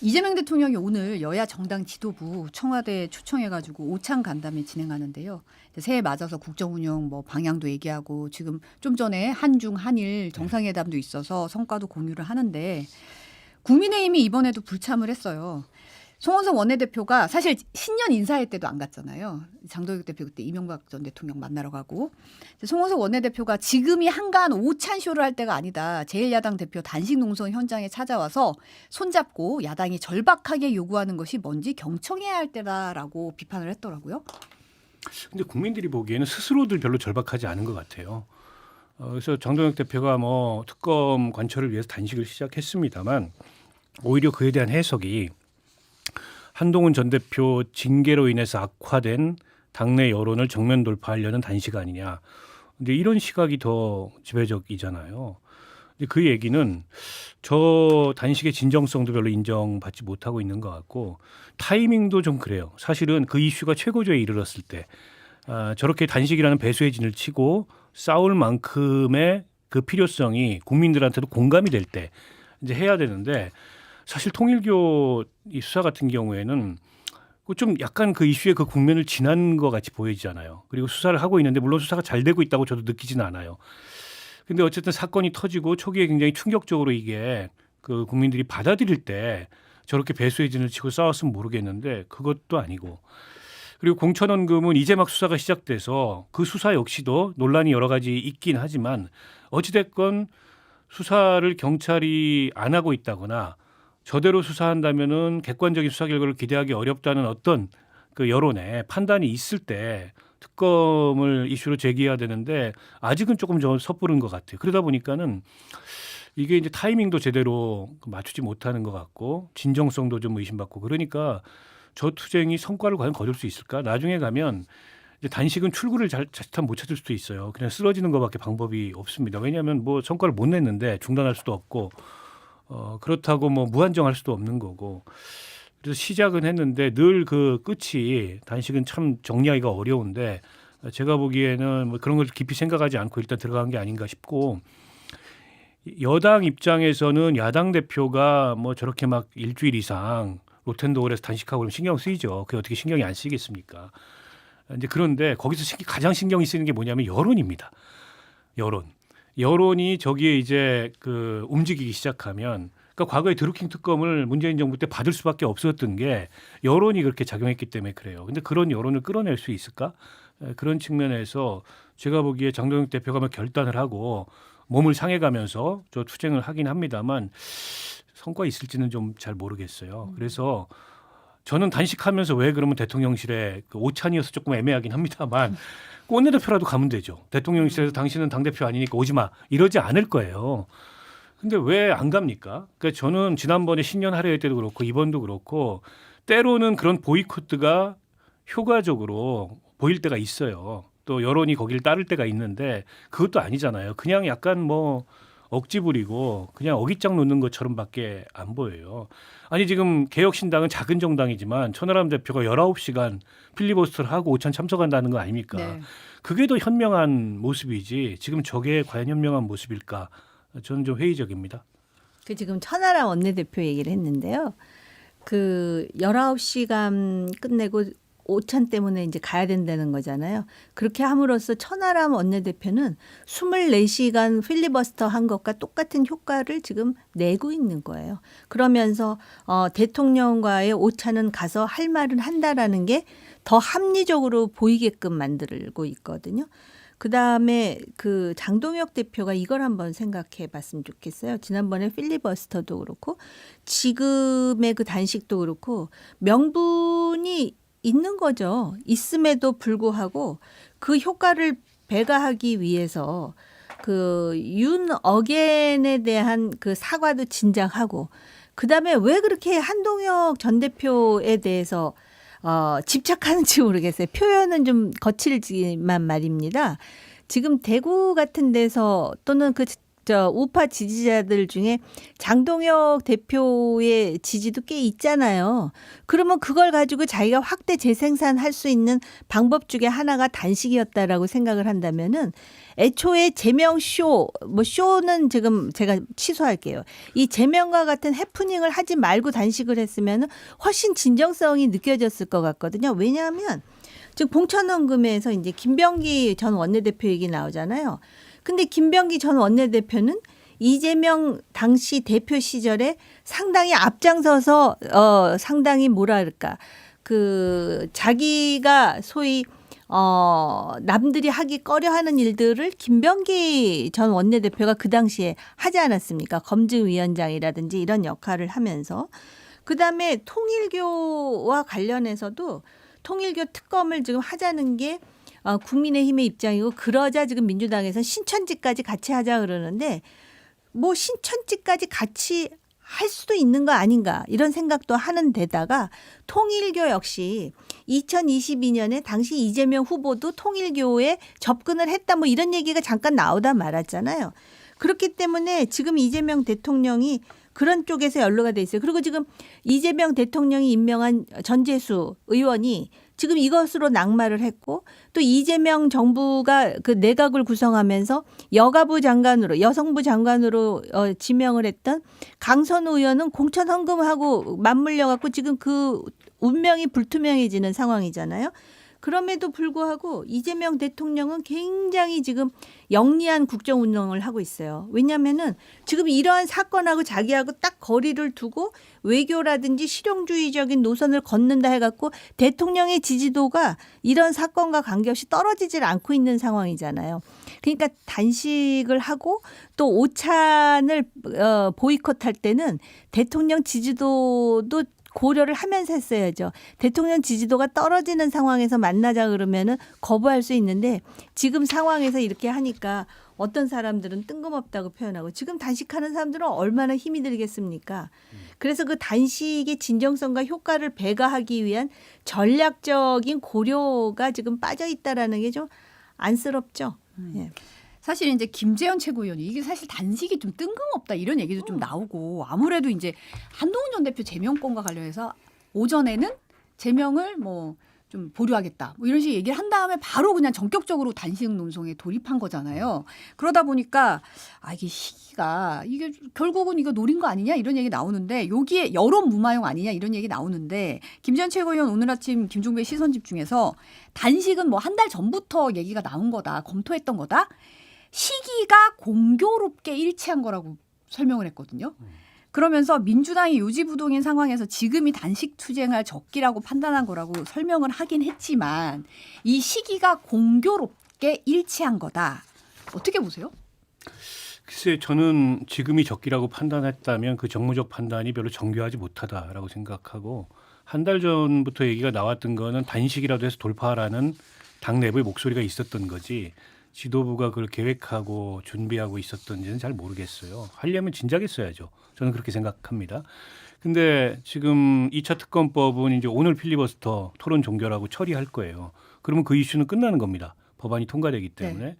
이재명 대통령이 오늘 여야 정당 지도부 청와대에 초청해가지고 오찬 간담회 진행하는데요. 새해 맞아서 국정운영 뭐 방향도 얘기하고 지금 좀 전에 한중 한일 정상회담도 있어서 성과도 공유를 하는데 국민의힘이 이번에도 불참을 했어요. 송원석 원내대표가 사실 신년 인사회 때도 안 갔잖아요. 장도혁 대표 그때 이명박 전 대통령 만나러 가고. 송원석 원내대표가 지금이 한가한 오찬 쇼를 할 때가 아니다. 제1야당 대표 단식 농성 현장에 찾아와서 손잡고 야당이 절박하게 요구하는 것이 뭔지 경청해야 할 때다라고 비판을 했더라고요. 근데 국민들이 보기에는 스스로들 별로 절박하지 않은 것 같아요. 그래서 장도혁 대표가 뭐 특검 관철을 위해서 단식을 시작했습니다만 오히려 그에 대한 해석이 한동훈 전 대표 징계로 인해서 악화된 당내 여론을 정면 돌파하려는 단식 아니냐. 근데 이런 시각이 더 지배적이잖아요. 근데 그 얘기는 저 단식의 진정성도 별로 인정받지 못하고 있는 것 같고 타이밍도 좀 그래요. 사실은 그 이슈가 최고조에 이르렀을 때 저렇게 단식이라는 배수의 진을 치고 싸울 만큼의 그 필요성이 국민들한테도 공감이 될 때 이제 해야 되는데 사실 통일교 이 수사 같은 경우에는 좀 약간 그 이슈의 그 국면을 지난 것 같이 보이잖아요. 그리고 수사를 하고 있는데 물론 수사가 잘 되고 있다고 저도 느끼지는 않아요. 근데 어쨌든 사건이 터지고 초기에 굉장히 충격적으로 이게 그 국민들이 받아들일 때 저렇게 배수의 진을 치고 싸웠으면 모르겠는데 그것도 아니고 그리고 공천원금은 이제 막 수사가 시작돼서 그 수사 역시도 논란이 여러 가지 있긴 하지만 어찌됐건 수사를 경찰이 안 하고 있다거나 저대로 수사한다면은 객관적인 수사 결과를 기대하기 어렵다는 어떤 그 여론의 판단이 있을 때 특검을 이슈로 제기해야 되는데 아직은 조금 좀 섣부른 것 같아요. 그러다 보니까는 이게 이제 타이밍도 제대로 맞추지 못하는 것 같고 진정성도 좀 의심받고 그러니까 저 투쟁이 성과를 과연 거둘 수 있을까? 나중에 가면 이제 단식은 출구를 자칫하면 못 찾을 수도 있어요. 그냥 쓰러지는 것밖에 방법이 없습니다. 왜냐하면 뭐 성과를 못 냈는데 중단할 수도 없고 그렇다고 뭐 무한정할 수도 없는 거고 그래서 시작은 했는데 늘 그 끝이 단식은 참 정리하기가 어려운데 제가 보기에는 뭐 그런 걸 깊이 생각하지 않고 일단 들어간 게 아닌가 싶고 여당 입장에서는 야당 대표가 뭐 저렇게 막 일주일 이상 로텐도홀에서 단식하고 그러면 신경 쓰이죠. 그게 어떻게 신경이 안 쓰이겠습니까? 이제 그런데 거기서 가장 신경이 쓰이는 게 뭐냐면 여론입니다. 여론이 저기에 이제 그 움직이기 시작하면 그러니까 과거에 드루킹 특검을 문재인 정부 때 받을 수밖에 없었던 게 여론이 그렇게 작용했기 때문에 그래요. 근데 그런 여론을 끌어낼 수 있을까? 그런 측면에서 제가 보기에 장동혁 대표가 막 결단을 하고 몸을 상해가면서 저 투쟁을 하긴 합니다만 성과 있을지는 좀 잘 모르겠어요. 그래서 저는 단식하면서 왜 그러면 대통령실에 그 오찬이어서 조금 애매하긴 합니다만 원내대표라도 가면 되죠. 대통령실에서 당신은 당대표 아니니까 오지 마. 이러지 않을 거예요. 근데 왜 안 갑니까? 그러니까 저는 지난번에 신년 할애회 때도 그렇고 이번도 그렇고 때로는 그런 보이콧가 효과적으로 보일 때가 있어요. 또 여론이 거기를 따를 때가 있는데 그것도 아니잖아요. 그냥 약간 뭐 억지 부리고 그냥 어깃장 놓는 것처럼밖에 안 보여요. 아니 지금 개혁신당은 작은 정당이지만 천하람 대표가 19시간 필리버스터를 하고 오찬 참석한다는 거 아닙니까? 네. 그게 더 현명한 모습이지 지금 저게 과연 현명한 모습일까? 저는 좀 회의적입니다. 그 지금 천하람 원내대표 얘기를 했는데요. 그 19시간 끝내고 오찬 때문에 이제 가야 된다는 거잖아요. 그렇게 함으로써 천하람 원내대표는 24시간 필리버스터 한 것과 똑같은 효과를 지금 내고 있는 거예요. 그러면서 대통령과의 오찬은 가서 할 말은 한다라는 게 더 합리적으로 보이게끔 만들고 있거든요. 그다음에 그 장동혁 대표가 이걸 한번 생각해 봤으면 좋겠어요. 지난번에 필리버스터도 그렇고 지금의 그 단식도 그렇고 명분이 있는 거죠. 있음에도 불구하고 그 효과를 배가하기 위해서 그 윤 어겐에 대한 그 사과도 진작하고 그다음에 왜 그렇게 한동혁 전 대표에 대해서 집착하는지 모르겠어요. 표현은 좀 거칠지만 말입니다. 지금 대구 같은 데서 또는 그 우파 지지자들 중에 장동혁 대표의 지지도 꽤 있잖아요. 그러면 그걸 가지고 자기가 확대 재생산할 수 있는 방법 중에 하나가 단식이었다라고 생각을 한다면은 애초에 제명 쇼는 지금 제가 취소할게요. 이 제명과 같은 해프닝을 하지 말고 단식을 했으면 훨씬 진정성이 느껴졌을 것 같거든요. 왜냐하면 지금 봉천원금에서 이제 김병기 전 원내대표 얘기 나오잖아요. 근데 김병기 전 원내대표는 이재명 당시 대표 시절에 상당히 앞장서서 상당히 뭐랄까 그 자기가 소위 남들이 하기 꺼려하는 일들을 김병기 전 원내대표가 그 당시에 하지 않았습니까? 검증위원장이라든지 이런 역할을 하면서 그다음에 통일교와 관련해서도 통일교 특검을 지금 하자는 게 국민의힘의 입장이고 그러자 지금 민주당에서 신천지까지 같이 하자 그러는데 뭐 신천지까지 같이 할 수도 있는 거 아닌가 이런 생각도 하는 데다가 통일교 역시 2022년에 당시 이재명 후보도 통일교에 접근을 했다 뭐 이런 얘기가 잠깐 나오다 말았잖아요. 그렇기 때문에 지금 이재명 대통령이 그런 쪽에서 연루가 돼 있어요. 그리고 지금 이재명 대통령이 임명한 전재수 의원이 지금 이것으로 낙마를 했고 또 이재명 정부가 그 내각을 구성하면서 여가부 장관으로 여성부 장관으로 지명을 했던 강선우 의원은 공천 헌금하고 맞물려 갖고 지금 그 운명이 불투명해지는 상황이잖아요. 그럼에도 불구하고 이재명 대통령은 굉장히 지금 영리한 국정 운영을 하고 있어요. 왜냐하면은 지금 이러한 사건하고 자기하고 딱 거리를 두고 외교라든지 실용주의적인 노선을 걷는다 해갖고 대통령의 지지도가 이런 사건과 관계없이 떨어지질 않고 있는 상황이잖아요. 그러니까 단식을 하고 또 오찬을 보이콧할 때는 대통령 지지도도 고려를 하면서 했어야죠. 대통령 지지도가 떨어지는 상황에서 만나자 그러면은 거부할 수 있는데 지금 상황에서 이렇게 하니까 어떤 사람들은 뜬금없다고 표현하고 지금 단식하는 사람들은 얼마나 힘이 들겠습니까? 그래서 그 단식의 진정성과 효과를 배가하기 위한 전략적인 고려가 지금 빠져 있다라는 게 좀 안쓰럽죠. 예. 사실 이제 김재현 최고위원이 이게 사실 단식이 좀 뜬금없다 이런 얘기도 좀 나오고 아무래도 이제 한동훈 전 대표 제명권과 관련해서 오전에는 제명을 뭐 좀 보류하겠다 뭐 이런 식의 얘기를 한 다음에 바로 그냥 전격적으로 단식 논송에 돌입한 거잖아요. 그러다 보니까 이게 시기가 이게 결국은 이거 노린 거 아니냐 이런 얘기 나오는데 여기에 여론 무마용 아니냐 이런 얘기 나오는데 김재현 최고위원 오늘 아침 김종배 시선 집중에서 단식은 뭐 한 달 전부터 얘기가 나온 거다 검토했던 거다. 시기가 공교롭게 일치한 거라고 설명을 했거든요. 그러면서 민주당이 요지부동인 상황에서 지금이 단식 투쟁할 적기라고 판단한 거라고 설명을 하긴 했지만 이 시기가 공교롭게 일치한 거다. 어떻게 보세요? 글쎄 저는 지금이 적기라고 판단했다면 그 정무적 판단이 별로 정교하지 못하다라고 생각하고 한 달 전부터 얘기가 나왔던 거는 단식이라도 해서 돌파하라는 당 내부의 목소리가 있었던 거지 지도부가 그걸 계획하고 준비하고 있었던지는 잘 모르겠어요. 하려면 진작 했어야죠. 저는 그렇게 생각합니다. 근데 지금 2차 특검법은 이제 오늘 필리버스터 토론 종결하고 처리할 거예요. 그러면 그 이슈는 끝나는 겁니다. 법안이 통과되기 때문에. 네.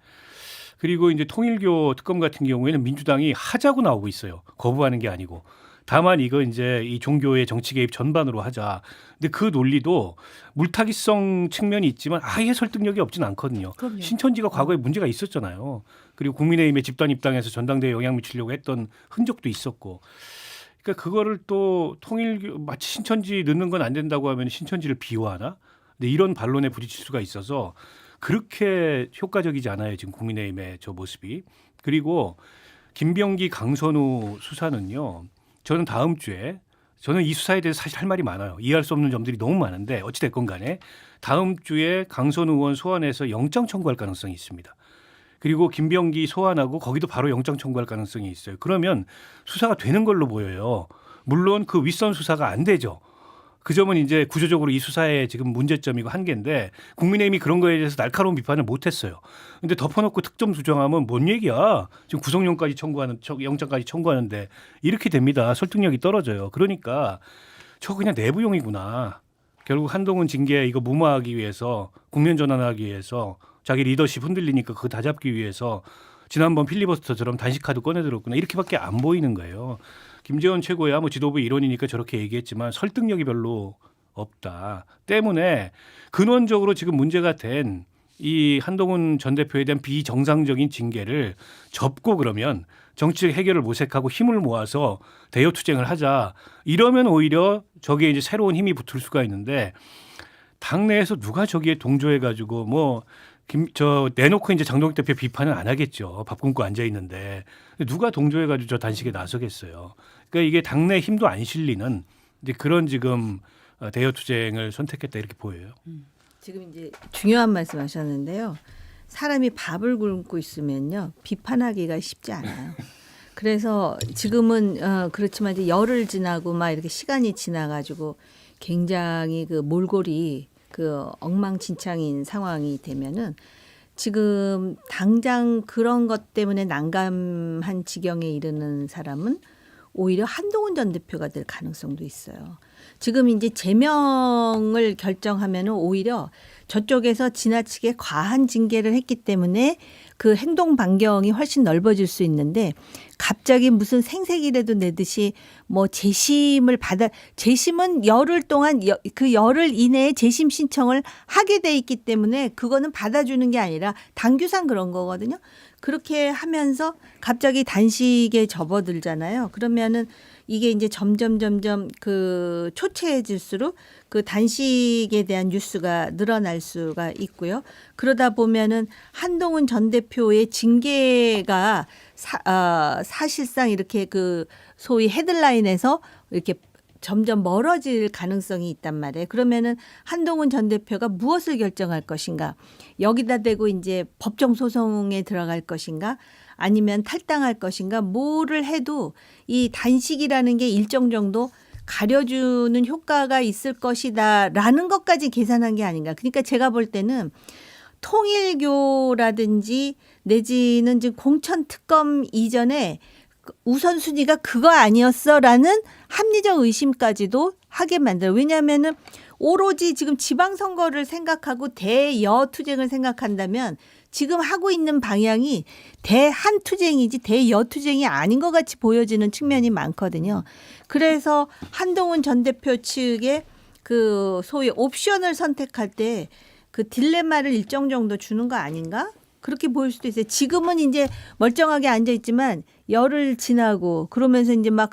그리고 이제 통일교 특검 같은 경우에는 민주당이 하자고 나오고 있어요. 거부하는 게 아니고. 다만 이거 이제 이 종교의 정치 개입 전반으로 하자. 근데 그 논리도 물타기성 측면이 있지만 아예 설득력이 없진 않거든요. 그럼요. 신천지가 과거에 문제가 있었잖아요. 그리고 국민의힘의 집단 입당에서 전당대회에 영향 미치려고 했던 흔적도 있었고. 그러니까 그거를 또 통일교 마치 신천지 넣는 건 안 된다고 하면 신천지를 비호하나? 근데 이런 반론에 부딪힐 수가 있어서 그렇게 효과적이지 않아요. 지금 국민의힘의 저 모습이. 그리고 김병기 강선우 수사는요. 저는 다음 주에 저는 이 수사에 대해서 사실 할 말이 많아요. 이해할 수 없는 점들이 너무 많은데 어찌 됐건 간에 다음 주에 강선우 의원 소환해서 영장 청구할 가능성이 있습니다. 그리고 김병기 소환하고 거기도 바로 영장 청구할 가능성이 있어요. 그러면 수사가 되는 걸로 보여요. 물론 그 윗선 수사가 안 되죠. 그 점은 이제 구조적으로 이 수사의 지금 문제점이고 한계인데 국민의힘이 그런 거에 대해서 날카로운 비판을 못했어요. 근데 덮어놓고 특점 수정하면 뭔 얘기야. 지금 구속영까지 청구하는 영장까지 청구하는데 이렇게 됩니다. 설득력이 떨어져요. 그러니까 저 그냥 내부용이구나. 결국 한동훈 징계 이거 무마하기 위해서 국면 전환하기 위해서 자기 리더십 흔들리니까 그거 다 잡기 위해서 지난번 필리버스터처럼 단식카드 꺼내들었구나 이렇게밖에 안 보이는 거예요. 김재원 최고야 뭐 지도부 일원이니까 저렇게 얘기했지만 설득력이 별로 없다. 때문에 근원적으로 지금 문제가 된 이 한동훈 전 대표에 대한 비정상적인 징계를 접고 그러면 정치적 해결을 모색하고 힘을 모아서 대여 투쟁을 하자. 이러면 오히려 저기에 이제 새로운 힘이 붙을 수가 있는데 당내에서 누가 저기에 동조해 가지고 뭐 내놓고 이제 장동혁 대표 비판은 안 하겠죠. 밥 굶고 앉아 있는데 누가 동조해 가지고 저 단식에 나서겠어요. 그러니까 이게 당내 힘도 안 실리는 이제 그런 지금 대여 투쟁을 선택했다 이렇게 보여요. 지금 이제 중요한 말씀하셨는데요. 사람이 밥을 굶고 있으면요 비판하기가 쉽지 않아요. 그래서 지금은 그렇지만 이제 열흘 지나고 막 이렇게 시간이 지나가지고 굉장히 그 몰골이 그 엉망진창인 상황이 되면은 지금 당장 그런 것 때문에 난감한 지경에 이르는 사람은 오히려 한동훈 전 대표가 될 가능성도 있어요. 지금 이제 제명을 결정하면은 오히려 저쪽에서 지나치게 과한 징계를 했기 때문에 그 행동 반경이 훨씬 넓어질 수 있는데 갑자기 무슨 생색이라도 내듯이 뭐 재심은 열흘 동안 그 열흘 이내에 재심 신청을 하게 돼 있기 때문에 그거는 받아주는 게 아니라 당규상 그런 거거든요. 그렇게 하면서 갑자기 단식에 접어들잖아요. 그러면은 이게 이제 점점 그 초췌해질수록 그 단식에 대한 뉴스가 늘어날 수가 있고요. 그러다 보면은 한동훈 전 대표의 징계가 사실상 이렇게 그 소위 헤드라인에서 이렇게 점점 멀어질 가능성이 있단 말이에요. 그러면은 한동훈 전 대표가 무엇을 결정할 것인가? 여기다 대고 이제 법정 소송에 들어갈 것인가? 아니면 탈당할 것인가? 뭐를 해도 이 단식이라는 게 일정 정도 가려주는 효과가 있을 것이다라는 것까지 계산한 게 아닌가. 그러니까 제가 볼 때는 통일교라든지 내지는 지금 공천특검 이전에 우선순위가 그거 아니었어라는 합리적 의심까지도 하게 만들어요. 왜냐하면은 오로지 지금 지방선거를 생각하고 대여 투쟁을 생각한다면 지금 하고 있는 방향이 대한 투쟁이지 대여 투쟁이 아닌 것 같이 보여지는 측면이 많거든요. 그래서 한동훈 전 대표 측의 그 소위 옵션을 선택할 때 그 딜레마를 일정 정도 주는 거 아닌가? 그렇게 보일 수도 있어요. 지금은 이제 멀쩡하게 앉아 있지만 열흘 지나고 그러면서 이제 막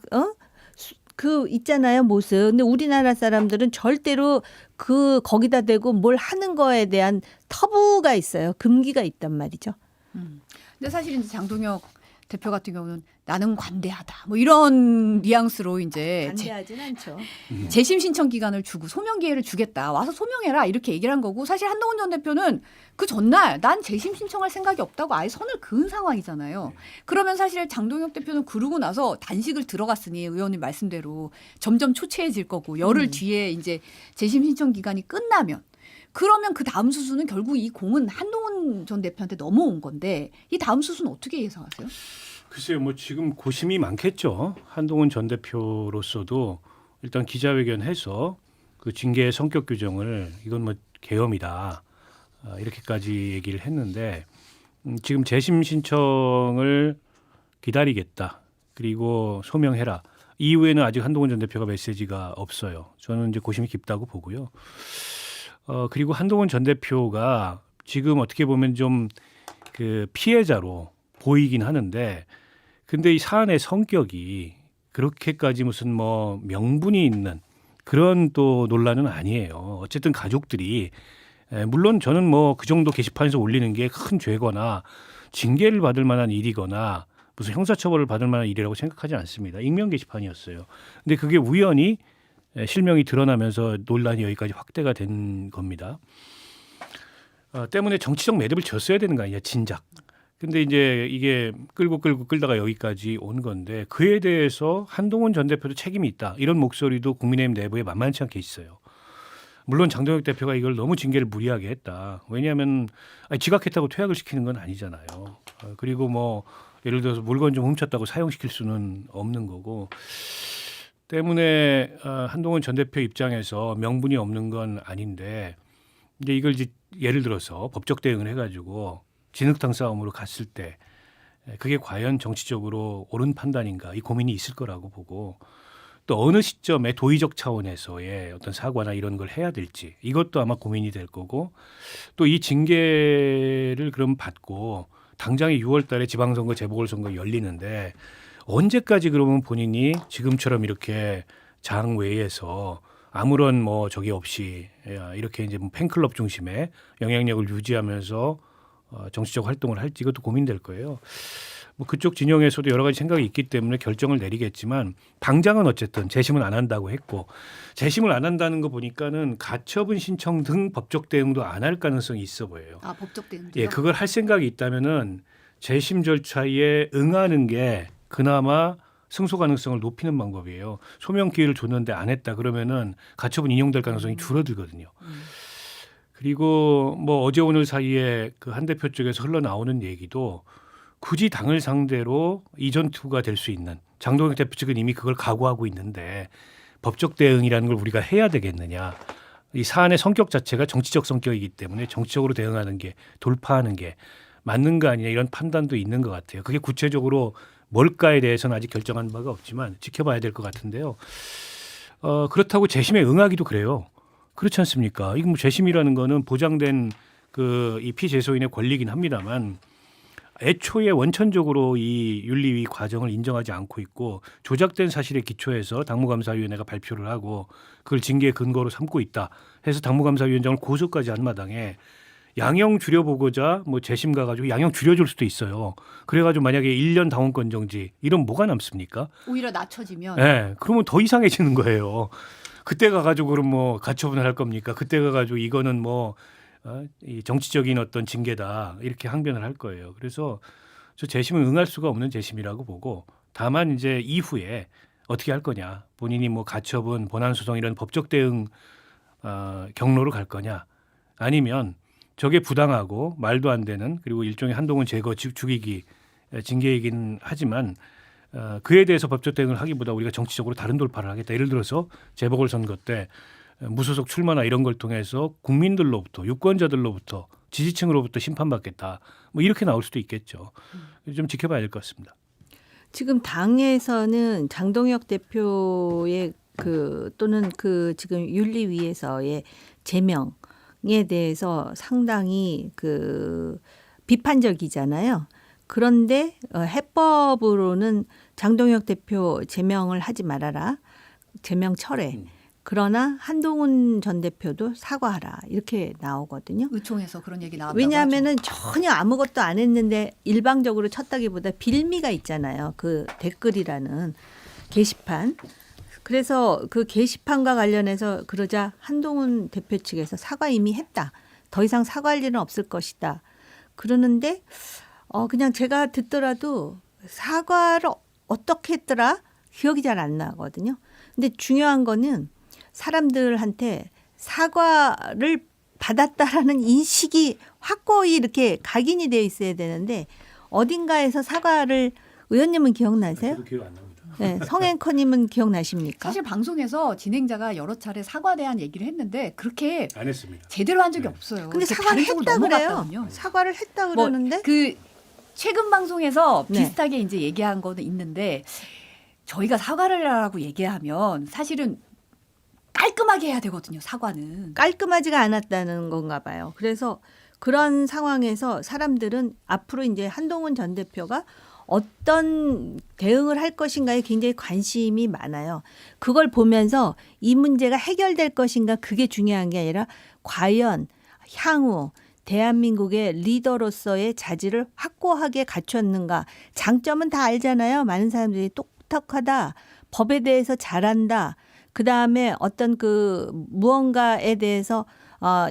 그 있잖아요 모습. 근데 우리나라 사람들은 절대로 그 거기다 대고 뭘 하는 거에 대한 터부가 있어요. 금기가 있단 말이죠. 근데 사실 이제 장동혁 대표 같은 경우는 나는 관대하다. 뭐 이런 뉘앙스로 이제 반대하진 않죠. 재심 신청 기간을 주고 소명 기회를 주겠다. 와서 소명해라. 이렇게 얘기를 한 거고 사실 한동훈 전 대표는 그 전날 난 재심 신청할 생각이 없다고 아예 선을 그은 상황이잖아요. 그러면 사실 장동혁 대표는 그러고 나서 단식을 들어갔으니 의원님 말씀대로 점점 초췌해질 거고 열흘 뒤에 이제 재심 신청 기간이 끝나면 그러면 그 다음 수순은 결국 이 공은 한동훈 전 대표한테 넘어온 건데 이 다음 수순은 어떻게 예상하세요? 글쎄요, 뭐 지금 고심이 많겠죠. 한동훈 전 대표로서도 일단 기자회견해서 그 징계의 성격 규정을 이건 뭐 계엄이다 이렇게까지 얘기를 했는데 지금 재심 신청을 기다리겠다. 그리고 소명해라. 이후에는 아직 한동훈 전 대표가 메시지가 없어요. 저는 이제 고심이 깊다고 보고요. 그리고 한동훈 전 대표가 지금 어떻게 보면 좀 그 피해자로 보이긴 하는데 근데 이 사안의 성격이 그렇게까지 무슨 뭐 명분이 있는 그런 또 논란은 아니에요. 어쨌든 가족들이 물론 저는 뭐 그 정도 게시판에서 올리는 게 큰 죄거나 징계를 받을 만한 일이거나 무슨 형사처벌을 받을 만한 일이라고 생각하지 않습니다. 익명 게시판이었어요. 근데 그게 우연히 실명이 드러나면서 논란이 여기까지 확대가 된 겁니다. 때문에 정치적 매듭을 졌어야 되는 거 아니냐, 진작. 근데 이제 이게 끌고 끌다가 여기까지 온 건데 그에 대해서 한동훈 전 대표도 책임이 있다. 이런 목소리도 국민의힘 내부에 만만치 않게 있어요. 물론 장동혁 대표가 이걸 너무 징계를 무리하게 했다. 왜냐하면 지각했다고 퇴학을 시키는 건 아니잖아요. 그리고 뭐 예를 들어서 물건 좀 훔쳤다고 사형시킬 수는 없는 거고 때문에 한동훈 전 대표 입장에서 명분이 없는 건 아닌데 이제 이걸 이제 예를 들어서 법적 대응을 해가지고 진흙탕 싸움으로 갔을 때 그게 과연 정치적으로 옳은 판단인가 이 고민이 있을 거라고 보고 또 어느 시점에 도의적 차원에서의 어떤 사과나 이런 걸 해야 될지 이것도 아마 고민이 될 거고 또 이 징계를 그럼 받고 당장에 6월 달에 지방선거 재보궐선거 열리는데 언제까지 그러면 본인이 지금처럼 이렇게 장외에서 아무런 뭐 적이 없이 이렇게 이제 뭐 팬클럽 중심의 영향력을 유지하면서 정치적 활동을 할지 이것도 고민될 거예요. 뭐 그쪽 진영에서도 여러 가지 생각이 있기 때문에 결정을 내리겠지만 당장은 어쨌든 재심은 안 한다고 했고 재심을 안 한다는 거 보니까는 가처분 신청 등 법적 대응도 안 할 가능성이 있어 보여요. 아, 법적 대응도요? 예, 그걸 할 생각이 있다면은 재심 절차에 응하는 게 그나마 승소 가능성을 높이는 방법이에요. 소명 기회를 줬는데 안 했다 그러면은 가처분 인용될 가능성이 줄어들거든요. 그리고 뭐 어제 오늘 사이에 그 한 대표 쪽에서 흘러나오는 얘기도 굳이 당을 상대로 이전 투구가 될 수 있는 장동혁 대표 측은 이미 그걸 각오하고 있는데 법적 대응이라는 걸 우리가 해야 되겠느냐. 이 사안의 성격 자체가 정치적 성격이기 때문에 정치적으로 대응하는 게 돌파하는 게 맞는 거 아니냐 이런 판단도 있는 것 같아요. 그게 구체적으로 뭘까에 대해서는 아직 결정한 바가 없지만 지켜봐야 될 것 같은데요. 그렇다고 재심에 응하기도 그래요. 그렇지 않습니까? 이거 뭐 재심이라는 거는 보장된 그 이 피재소인의 권리긴 합니다만 애초에 원천적으로 이 윤리위 과정을 인정하지 않고 있고 조작된 사실에 기초해서 당무감사위원회가 발표를 하고 그걸 징계 근거로 삼고 있다 해서 당무감사위원장을 고소까지 한 마당에 양형 줄여보고자 뭐 재심 가가지고 양형 줄여줄 수도 있어요. 그래가지고 만약에 1년 당원권 정지 이런 뭐가 남습니까? 오히려 낮춰지면 네, 그러면 더 이상해지는 거예요. 그때 가가지고 그럼 뭐 가처분을 할 겁니까? 그때 가가지고 이거는 뭐 이 정치적인 어떤 징계다 이렇게 항변을 할 거예요. 그래서 저 재심은 응할 수가 없는 재심이라고 보고 다만 이제 이후에 어떻게 할 거냐 본인이 뭐 가처분, 본안소송 이런 법적 대응 경로로 갈 거냐 아니면 저게 부당하고 말도 안 되는 그리고 일종의 한동훈 제거 죽이기 징계이긴 하지만 그에 대해서 법적 대응을 하기보다 우리가 정치적으로 다른 돌파를 하겠다. 예를 들어서 재보궐선거 때 무소속 출마나 이런 걸 통해서 국민들로부터 유권자들로부터 지지층으로부터 심판받겠다. 뭐 이렇게 나올 수도 있겠죠. 좀 지켜봐야 될 것 같습니다. 지금 당에서는 장동혁 대표의 또는 지금 윤리위에서의 제명에 대해서 상당히 비판적이잖아요. 그런데 해법으로는 장동혁 대표 제명을 하지 말아라. 제명 철회. 그러나 한동훈 전 대표도 사과하라. 이렇게 나오거든요. 의총에서 그런 얘기 나왔다고 왜냐하면은 전혀 아무것도 안 했는데 일방적으로 쳤다기보다 빌미가 있잖아요. 그 댓글이라는 게시판. 그래서 그 게시판과 관련해서 그러자 한동훈 대표 측에서 사과 이미 했다. 더 이상 사과할 일은 없을 것이다. 그러는데 그냥 제가 듣더라도 사과를 어떻게 했더라? 기억이 잘 안 나거든요. 근데 중요한 거는 사람들한테 사과를 받았다라는 인식이 확고히 이렇게 각인이 되어 있어야 되는데 어딘가에서 사과를 의원님은 기억나세요? 저도 기억 안 납니다. 네, 성앵커님은 기억나십니까? 사실 방송에서 진행자가 여러 차례 사과에 대한 얘기를 했는데 그렇게 안 했습니다. 제대로 한 적이 없어요. 근데 이렇게 사과를 다른 쪽으로 했다 그래요. 넘어갔거든요. 사과를 했다 뭐 그러는데 그 최근 방송에서 네. 비슷하게 이제 얘기한 거는 있는데 저희가 사과를 하라고 얘기하면 사실은 깔끔하게 해야 되거든요. 사과는. 깔끔하지가 않았다는 건가 봐요. 그래서 그런 상황에서 사람들은 앞으로 이제 한동훈 전 대표가 어떤 대응을 할 것인가에 굉장히 관심이 많아요. 그걸 보면서 이 문제가 해결될 것인가 그게 중요한 게 아니라 과연 향후 대한민국의 리더로서의 자질을 확고하게 갖췄는가. 장점은 다 알잖아요. 많은 사람들이 똑똑하다. 법에 대해서 잘한다. 그다음에 어떤 무언가에 대해서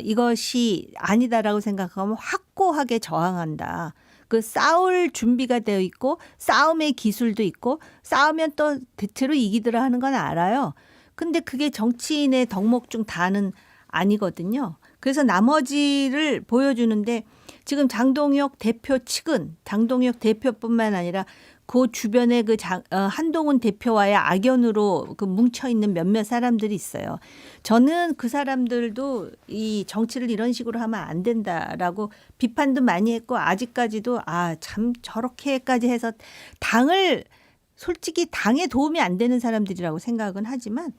이것이 아니다라고 생각하면 확고하게 저항한다. 싸울 준비가 되어 있고 싸움의 기술도 있고 싸우면 또 대체로 이기더라 하는 건 알아요. 근데 그게 정치인의 덕목 중 다는 아니거든요. 그래서 나머지를 보여주는데 지금 장동혁 대표 측은 장동혁 대표뿐만 아니라 그 주변에 한동훈 대표와의 악연으로 그 뭉쳐 있는 몇몇 사람들이 있어요. 저는 그 사람들도 이 정치를 이런 식으로 하면 안 된다라고 비판도 많이 했고 아직까지도 참 저렇게까지 해서 솔직히 당에 도움이 안 되는 사람들이라고 생각은 하지만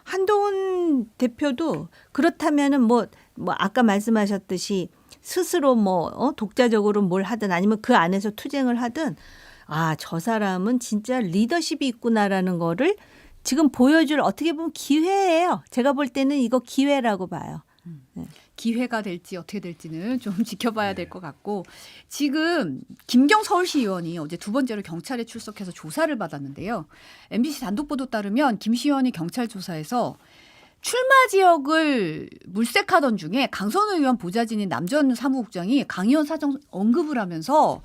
한동훈 대표도 그렇다면은 뭐 아까 말씀하셨듯이 스스로 독자적으로 뭘 하든 아니면 그 안에서 투쟁을 하든 저 사람은 진짜 리더십이 있구나라는 거를 지금 보여줄 어떻게 보면 기회예요. 제가 볼 때는 이거 기회라고 봐요. 기회가 될지 어떻게 될지는 좀 지켜봐야 될 것 같고 지금 김경 서울시 의원이 어제 두 번째로 경찰에 출석해서 조사를 받았는데요. MBC 단독 보도 따르면 김 시의원이 경찰 조사에서 출마 지역을 물색하던 중에 강선우 의원 보좌진인 남전 사무국장이 강 의원 사정 언급을 하면서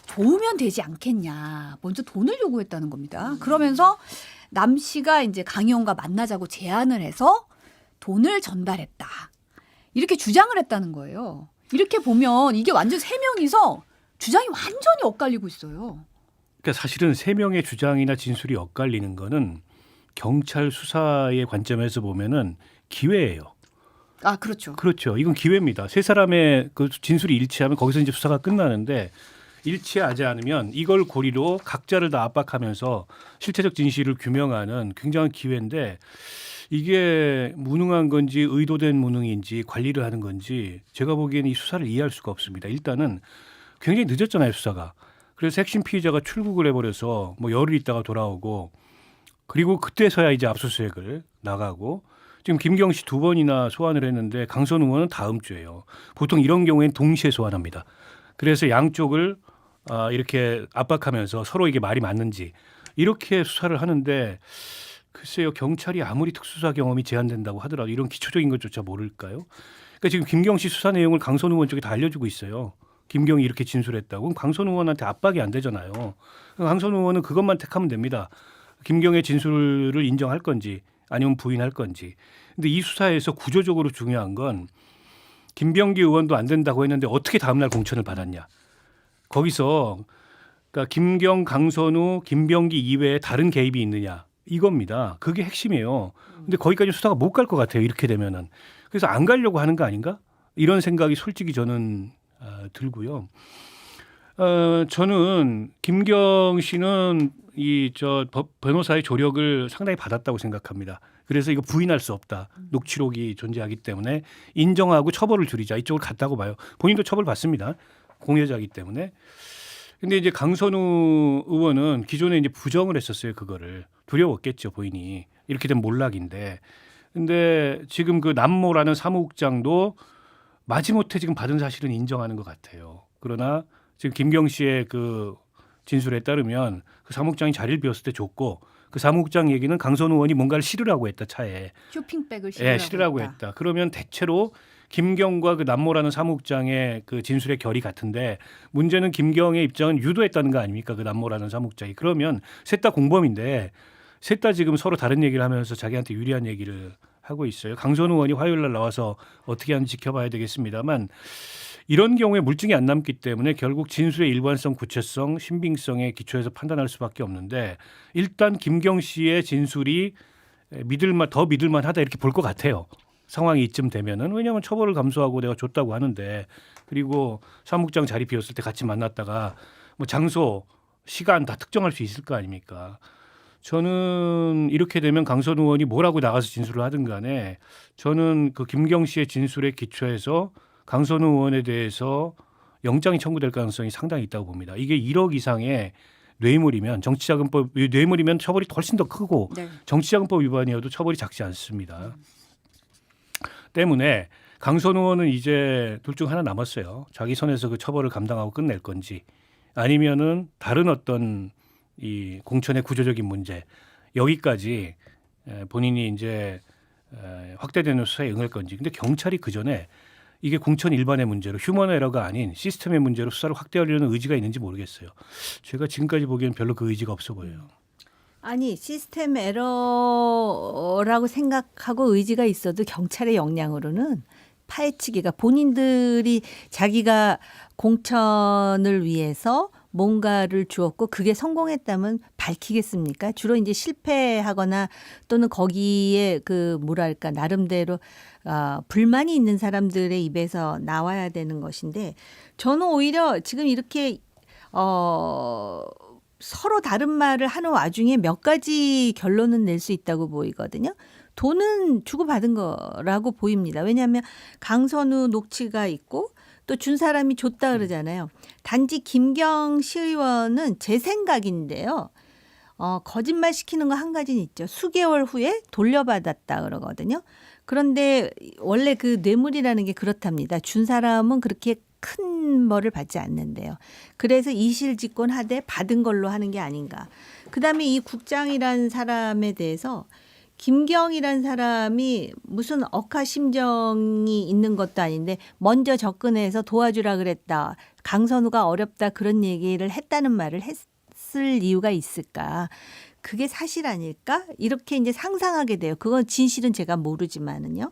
도우면 되지 않겠냐. 먼저 돈을 요구했다는 겁니다. 그러면서 남 씨가 이제 강 의원과 만나자고 제안을 해서 돈을 전달했다. 이렇게 주장을 했다는 거예요. 이렇게 보면 이게 완전 세 명이서 주장이 완전히 엇갈리고 있어요. 그러니까 사실은 세 명의 주장이나 진술이 엇갈리는 거는 경찰 수사의 관점에서 보면은 기회예요. 그렇죠. 그렇죠. 이건 기회입니다. 세 사람의 그 진술이 일치하면 거기서 이제 수사가 끝나는데 일치하지 않으면 이걸 고리로 각자를 다 압박하면서 실체적 진실을 규명하는 굉장한 기회인데 이게 무능한 건지 의도된 무능인지 관리를 하는 건지 제가 보기에는 이 수사를 이해할 수가 없습니다. 일단은 굉장히 늦었잖아요, 수사가. 그래서 핵심 피의자가 출국을 해버려서 열흘 있다가 돌아오고 그리고 그때서야 이제 압수수색을 나가고 지금 김경 씨 두 번이나 소환을 했는데 강선우 의원은 다음 주에요. 보통 이런 경우에는 동시에 소환합니다. 그래서 양쪽을 이렇게 압박하면서 서로 이게 말이 맞는지 이렇게 수사를 하는데 글쎄요, 경찰이 아무리 특수수사 경험이 제한된다고 하더라도 이런 기초적인 것조차 모를까요? 그러니까 지금 김경 씨 수사 내용을 강선우 의원 쪽에 다 알려주고 있어요. 김경이 이렇게 진술했다고. 그럼 강선우 의원한테 압박이 안 되잖아요. 강선우 의원은 그것만 택하면 됩니다. 김경의 진술을 인정할 건지 아니면 부인할 건지. 근데 이 수사에서 구조적으로 중요한 건 김병기 의원도 안 된다고 했는데 어떻게 다음날 공천을 받았냐. 거기서 그러니까 김경, 강선우, 김병기 이외에 다른 개입이 있느냐. 이겁니다. 그게 핵심이에요. 근데 거기까지 수사가 못 갈 것 같아요. 이렇게 되면은. 그래서 안 가려고 하는 거 아닌가? 이런 생각이 솔직히 저는 들고요. 저는 김경 씨는 변호사의 조력을 상당히 받았다고 생각합니다. 그래서 이거 부인할 수 없다. 녹취록이 존재하기 때문에 인정하고 처벌을 줄이자. 이쪽을 갔다고 봐요. 본인도 처벌받습니다. 공여자이기 때문에. 근데 이제 강선우 의원은 기존에 이제 부정을 했었어요. 그거를. 두려웠겠죠, 본인이. 이렇게 된 몰락인데. 근데 지금 그 남모라는 사무국장도 마지못해 지금 받은 사실은 인정하는 것 같아요. 그러나 지금 김경 씨의 그 진술에 따르면 그 사무국장이 자리를 비웠을 때 줬고 그 사무국장 얘기는 강선우 의원이 뭔가를 실으라고 했다, 차에. 쇼핑백을 실으라고 했다. 그러면 대체로 김경과 그 남모라는 사무국장의 그 진술의 결이 같은데 문제는 김경의 입장은 유도했다는 거 아닙니까? 그 남모라는 사무국장이. 그러면 셋 다 공범인데 셋 다 지금 서로 다른 얘기를 하면서 자기한테 유리한 얘기를 하고 있어요. 강선우 의원이 화요일 날 나와서 어떻게 하는지 지켜봐야 되겠습니다만 이런 경우에 물증이 안 남기 때문에 결국 진술의 일관성, 구체성, 신빙성에 기초해서 판단할 수밖에 없는데 일단 김경 씨의 진술이 더 믿을만하다 이렇게 볼 것 같아요. 상황이 이쯤 되면은. 왜냐하면 처벌을 감수하고 내가 줬다고 하는데 그리고 사무국장 자리 비웠을 때 같이 만났다가 장소, 시간 다 특정할 수 있을 거 아닙니까? 저는 이렇게 되면 강선우 의원이 뭐라고 나가서 진술을 하든 간에 저는 그 김경 씨의 진술에 기초해서 강선우 의원에 대해서 영장이 청구될 가능성이 상당히 있다고 봅니다. 이게 1억 이상의 뇌물이면 뇌물이면 처벌이 훨씬 더 크고 네. 정치자금법 위반이어도 처벌이 작지 않습니다. 때문에 강선우 의원은 이제 둘 중 하나 남았어요. 자기 선에서 그 처벌을 감당하고 끝낼 건지 아니면은 다른 어떤 이 공천의 구조적인 문제 여기까지 본인이 이제 확대되는 수사에 응할 건지. 근데 경찰이 그 전에 이게 공천 일반의 문제로 휴먼 에러가 아닌 시스템의 문제로 수사를 확대하려는 의지가 있는지 모르겠어요. 제가 지금까지 보기에는 별로 그 의지가 없어 보여요. 아니 시스템 에러라고 생각하고 의지가 있어도 경찰의 역량으로는 파헤치기가 본인들이 자기가 공천을 위해서 뭔가를 주었고 그게 성공했다면 밝히겠습니까? 주로 이제 실패하거나 또는 거기에 그 뭐랄까 나름대로 불만이 있는 사람들의 입에서 나와야 되는 것인데 저는 오히려 지금 이렇게 서로 다른 말을 하는 와중에 몇 가지 결론은 낼 수 있다고 보이거든요. 돈은 주고받은 거라고 보입니다. 왜냐하면 강선우 녹취가 있고 또 준 사람이 줬다 그러잖아요. 단지 김경 시의원은 제 생각인데요. 거짓말 시키는 거 한 가지는 있죠. 수개월 후에 돌려받았다 그러거든요. 그런데 원래 그 뇌물이라는 게 그렇답니다. 준 사람은 그렇게 큰 벌을 받지 않는데요. 그래서 이실직고하되 받은 걸로 하는 게 아닌가. 그다음에 이 국장이라는 사람에 대해서 김경이라는 사람이 무슨 억하심정이 있는 것도 아닌데 먼저 접근해서 도와주라 그랬다. 강선우가 어렵다 그런 얘기를 했다는 말을 했을 이유가 있을까. 그게 사실 아닐까? 이렇게 이제 상상하게 돼요. 그건 진실은 제가 모르지만은요.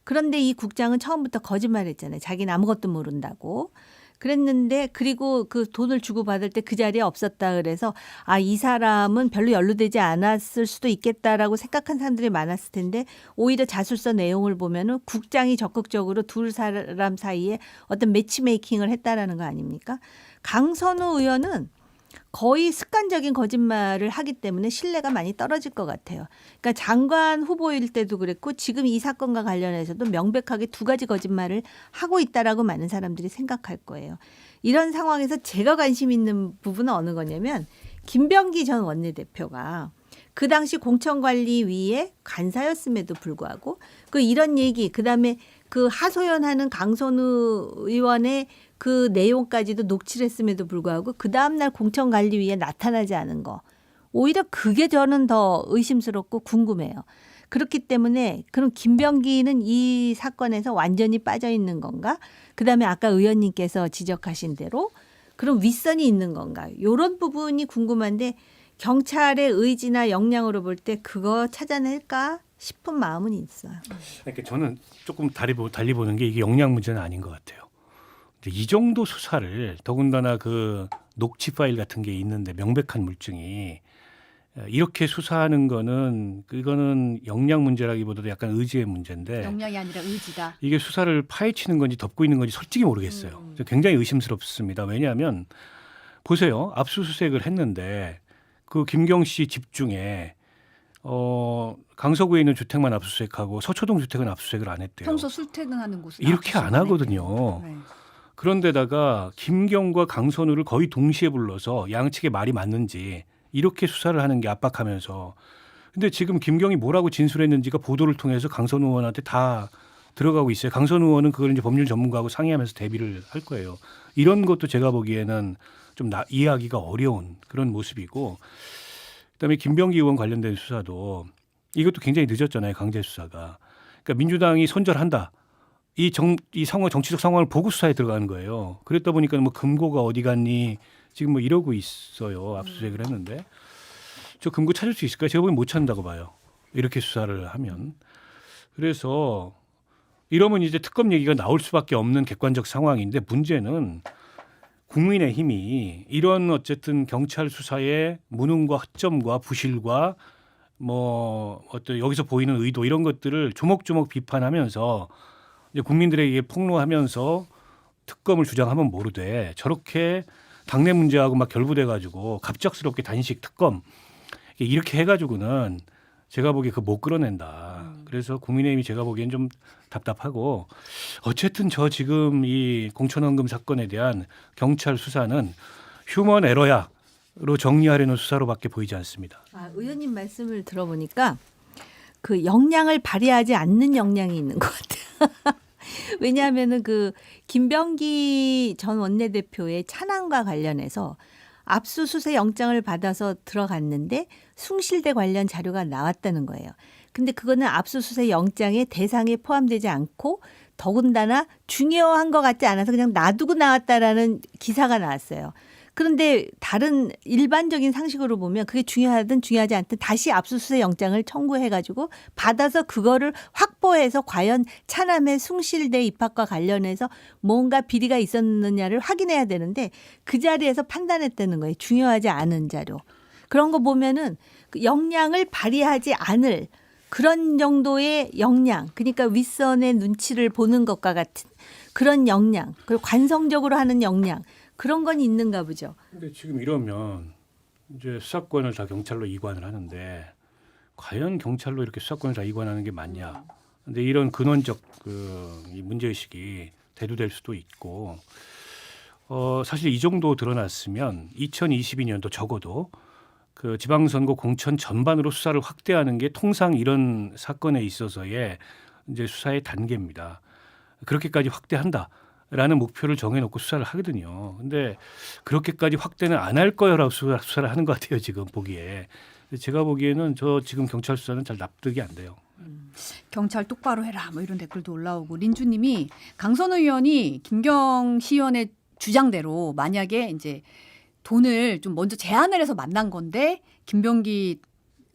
그런데 이 국장은 처음부터 거짓말했잖아요. 자기는 아무것도 모른다고. 그랬는데 그리고 그 돈을 주고받을 때 그 자리에 없었다 그래서 이 사람은 별로 연루되지 않았을 수도 있겠다라고 생각한 사람들이 많았을 텐데 오히려 자술서 내용을 보면은 국장이 적극적으로 두 사람 사이에 어떤 매치메이킹을 했다라는 거 아닙니까? 강선우 의원은 거의 습관적인 거짓말을 하기 때문에 신뢰가 많이 떨어질 것 같아요. 그러니까 장관 후보일 때도 그랬고 지금 이 사건과 관련해서도 명백하게 두 가지 거짓말을 하고 있다라고 많은 사람들이 생각할 거예요. 이런 상황에서 제가 관심 있는 부분은 어느 거냐면 김병기 전 원내대표가 그 당시 공천관리위의 간사였음에도 불구하고 그 이런 얘기 그다음에 그 하소연하는 강선우 의원의 그 내용까지도 녹취를 했음에도 불구하고 그 다음날 공천관리위에 나타나지 않은 거. 오히려 그게 저는 더 의심스럽고 궁금해요. 그렇기 때문에 그럼 김병기는 이 사건에서 완전히 빠져 있는 건가? 그다음에 아까 의원님께서 지적하신 대로 그럼 윗선이 있는 건가? 이런 부분이 궁금한데 경찰의 의지나 역량으로 볼 때 그거 찾아낼까 싶은 마음은 있어요. 그러니까 저는 조금 달리 보는 게 이게 역량 문제는 아닌 것 같아요. 이 정도 수사를 더군다나 그 녹취 파일 같은 게 있는데 명백한 물증이 이렇게 수사하는 거는 그거는 역량 문제라기보다도 약간 의지의 문제인데 역량이 아니라 의지다. 이게 수사를 파헤치는 건지 덮고 있는 건지 솔직히 모르겠어요. 굉장히 의심스럽습니다. 왜냐하면 보세요. 압수수색을 했는데 그 김경 씨 집 중에 강서구에 있는 주택만 압수수색하고 서초동 주택은 압수수색을 안 했대요. 평소 술퇴근하는 곳은 이렇게 안 하거든요. 네. 그런데다가 김경과 강선우를 거의 동시에 불러서 양측의 말이 맞는지 이렇게 수사를 하는 게 압박하면서 근데 지금 김경이 뭐라고 진술했는지가 보도를 통해서 강선우 의원한테 다 들어가고 있어요. 강선우 의원은 그걸 이제 법률 전문가하고 상의하면서 대비를 할 거예요. 이런 것도 제가 보기에는 좀 이해하기가 어려운 그런 모습이고 그다음에 김병기 의원 관련된 수사도 이것도 굉장히 늦었잖아요. 강제 수사가. 그러니까 민주당이 손절한다. 이 상황 정치적 상황을 보고 수사에 들어가는 거예요. 그랬다 보니까 뭐 금고가 어디 갔니 지금 뭐 이러고 있어요. 압수수색을 했는데 저 금고 찾을 수 있을까요? 제가 보기엔 못 찾는다고 봐요. 이렇게 수사를 하면. 그래서 이러면 이제 특검 얘기가 나올 수밖에 없는 객관적 상황인데 문제는 국민의힘이 이런 어쨌든 경찰 수사의 무능과 허점과 부실과 뭐 어떤 여기서 보이는 의도 이런 것들을 조목조목 비판하면서 이제 국민들에게 폭로하면서 특검을 주장하면 모르되 저렇게 당내 문제하고 막 결부돼 가지고 갑작스럽게 단식 특검 이렇게 해가지고는 제가 보기에 그 못 끌어낸다. 그래서 국민의힘이 제가 보기엔 좀 답답하고 어쨌든 저 지금 이 공천원금 사건에 대한 경찰 수사는 휴먼 에러야로 정리하려는 수사로밖에 보이지 않습니다. 의원님 말씀을 들어보니까 그 역량을 발휘하지 않는 역량이 있는 것 같아요. 왜냐하면은 그 김병기 전 원내대표의 찬항과 관련해서 압수수색 영장을 받아서 들어갔는데 숭실대 관련 자료가 나왔다는 거예요. 근데 그거는 압수수색 영장의 대상에 포함되지 않고 더군다나 중요한 것 같지 않아서 그냥 놔두고 나왔다라는 기사가 나왔어요. 그런데 다른 일반적인 상식으로 보면 그게 중요하든 중요하지 않든 다시 압수수색 영장을 청구해가지고 받아서 그거를 확보해서 과연 차남의 숭실대 입학과 관련해서 뭔가 비리가 있었느냐를 확인해야 되는데 그 자리에서 판단했다는 거예요. 중요하지 않은 자료. 그런 거 보면은 그 역량을 발휘하지 않을 그런 정도의 역량, 그러니까 윗선의 눈치를 보는 것과 같은 그런 역량, 그리고 관성적으로 하는 역량, 그런 건 있는가 보죠. 근데 지금 이러면 이제 수사권을 다 경찰로 이관을 하는데 과연 경찰로 이렇게 수사권을 다 이관하는 게 맞냐? 근데 이런 근원적 이 문제의식이 대두될 수도 있고 사실 이 정도 드러났으면 2022년도 적어도 그 지방선거 공천 전반으로 수사를 확대하는 게 통상 이런 사건에 있어서의 이제 수사의 단계입니다. 그렇게까지 확대한다라는 목표를 정해놓고 수사를 하거든요. 근데 그렇게까지 확대는 안 할 거라고 수사를 하는 것 같아요. 지금 보기에. 제가 보기에는 저 지금 경찰 수사는 잘 납득이 안 돼요. 경찰 똑바로 해라 뭐 이런 댓글도 올라오고 린주님이 강선 의원이 김경 시의원의 주장대로 만약에 이제 돈을 좀 먼저 제안을 해서 만난 건데 김병기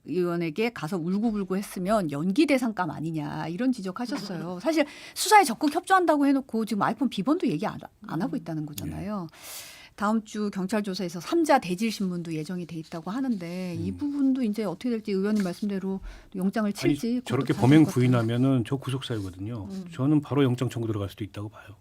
의원에게 가서 울고불고 했으면 연기 대상감 아니냐 이런 지적하셨어요. 사실 수사에 적극 협조한다고 해놓고 지금 아이폰 비번도 얘기 안 하고 있다는 거잖아요. 다음 주 경찰 조사에서 3자 대질 신문도 예정이 돼 있다고 하는데 이 부분도 이제 어떻게 될지 의원님 말씀대로 영장을 칠지 아니, 저렇게 그것도 범행 봐야 될것 같아요. 부인하면은 저 구속사유거든요. 저는 바로 영장 청구 들어갈 수도 있다고 봐요.